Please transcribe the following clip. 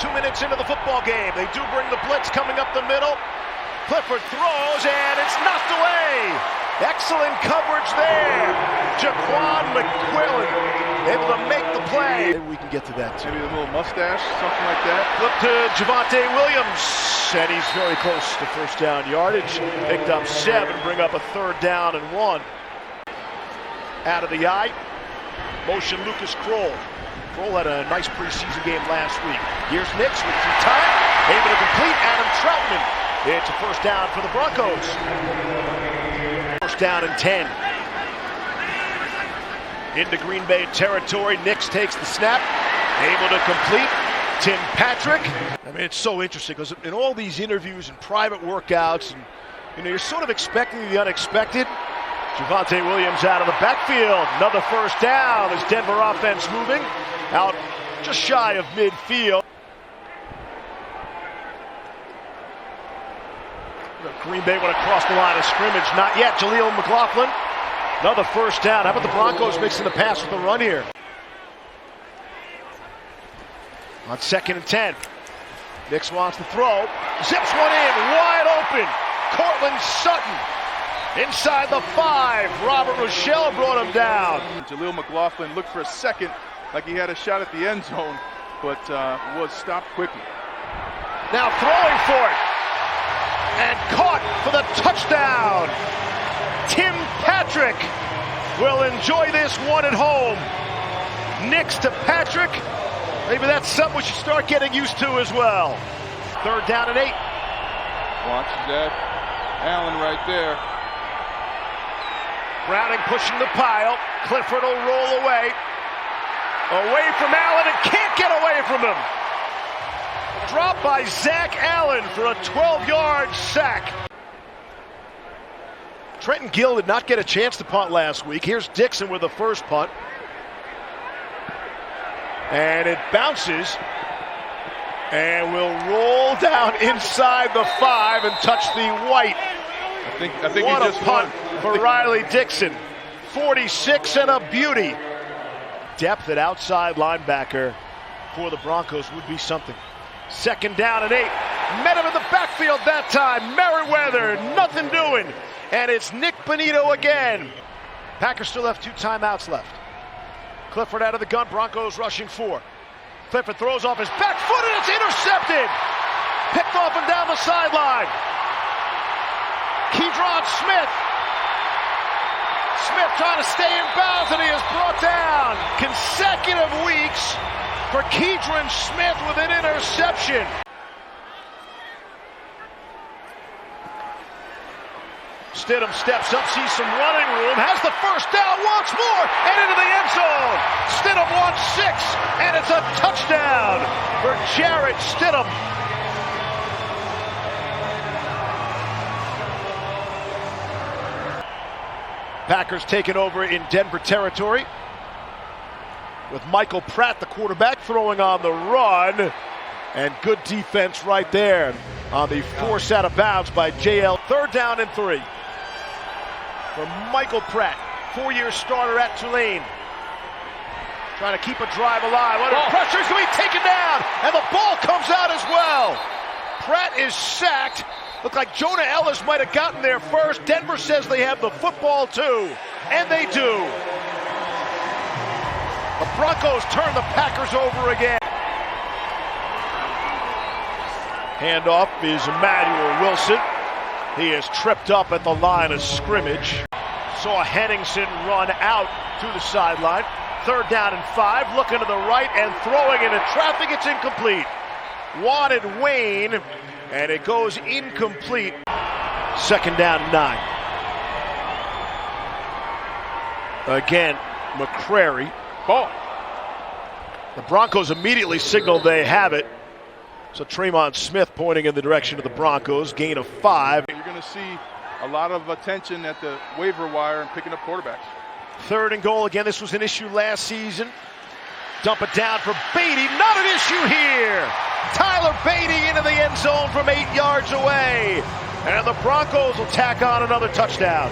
2 minutes into the football game. They do bring the blitz coming up the middle. Clifford throws, and it's knocked away. Excellent coverage there. Jaquan McQuillan able to make the play. Maybe we can get to that too. Maybe a little mustache, something like that. Flip to Javonte Williams, and he's very close to first down yardage. Picked up 7, bring up a 3rd down and 1. Out of the eye, motion Lucas Kroll. Kroll had a nice preseason game last week. Here's Nix with some time, able to complete. Adam Troutman. It's a first down for the Broncos. First down and 10. Into Green Bay territory. Nix takes the snap, able to complete. Tim Patrick. I mean, it's so interesting because in all these interviews and private workouts, and you're sort of expecting the unexpected. Javonte Williams out of the backfield. Another first down. This Denver offense moving out just shy of midfield. Green Bay went across the line of scrimmage. Not yet. Jaleel McLaughlin. Another first down. How about the Broncos mixing the pass with the run here? On 2nd and 10. Nix wants to throw. Zips one in. Wide open. Cortland Sutton. Inside the 5. Robert Rochelle brought him down. Jaleel McLaughlin looked for a second like he had a shot at the end zone, but was stopped quickly. Now throwing for it. And caught for the touchdown. Tim Patrick will enjoy this one at home. Nix to Patrick. Maybe that's something we should start getting used to as well. 3rd down and 8. Watch that. Allen right there. Browning pushing the pile. Clifford will roll away. Away from Allen and can't get away from him. Dropped by Zach Allen for a 12-yard sack. Trenton Gill did not get a chance to punt last week. Here's Dixon with the first punt. And it bounces and will roll down inside the 5 and touch the white. I think what he a just punt won. for Riley Dixon. 46 and a beauty. Depth at outside linebacker for the Broncos would be something. 2nd down and 8. Met him in the backfield that time. Merriweather, nothing doing. And it's Nick Bonito again. Packers still have 2 timeouts left. Clifford out of the gun. Broncos rushing 4. Clifford throws off his back foot and it's intercepted. Picked off and down the sideline. Keydron Smith. Smith trying to stay in bounds and he is brought down. Consecutive weeks for Keydron Smith with an interception. Stidham steps up, sees some running room, has the first down once more, and into the end zone. Stidham wants 6, and it's a touchdown for Jarrett Stidham. Packers taking over in Denver territory with Michael Pratt, the quarterback, throwing on the run. And good defense right there on the force out of bounds by JL. 3rd down and 3 for Michael Pratt, 4-year starter at Tulane. Trying to keep a drive alive. Under pressure, he's going to be taken down, and the ball comes out as well. Pratt is sacked. Looked like Jonah Ellis might have gotten there first. Denver says they have the football too, and they do. The Broncos turn the Packers over again. Handoff is Emmanuel Wilson. He is tripped up at the line of scrimmage. Saw Henningsen run out to the sideline. 3rd down and 5. Looking to the right and throwing into traffic. It's incomplete. Wanted Wayne, and it goes incomplete. 2nd down and 9. Again, McCrary. Ball. The Broncos immediately signal they have it. So Tremont Smith pointing in the direction of the Broncos. Gain of 5. You're going to see a lot of attention at the waiver wire and picking up quarterbacks. 3rd and goal. Again, this was an issue last season. Dump it down for Beatty. Not an issue here. Tyler Beatty into the end zone from 8 yards away. And the Broncos will tack on another touchdown.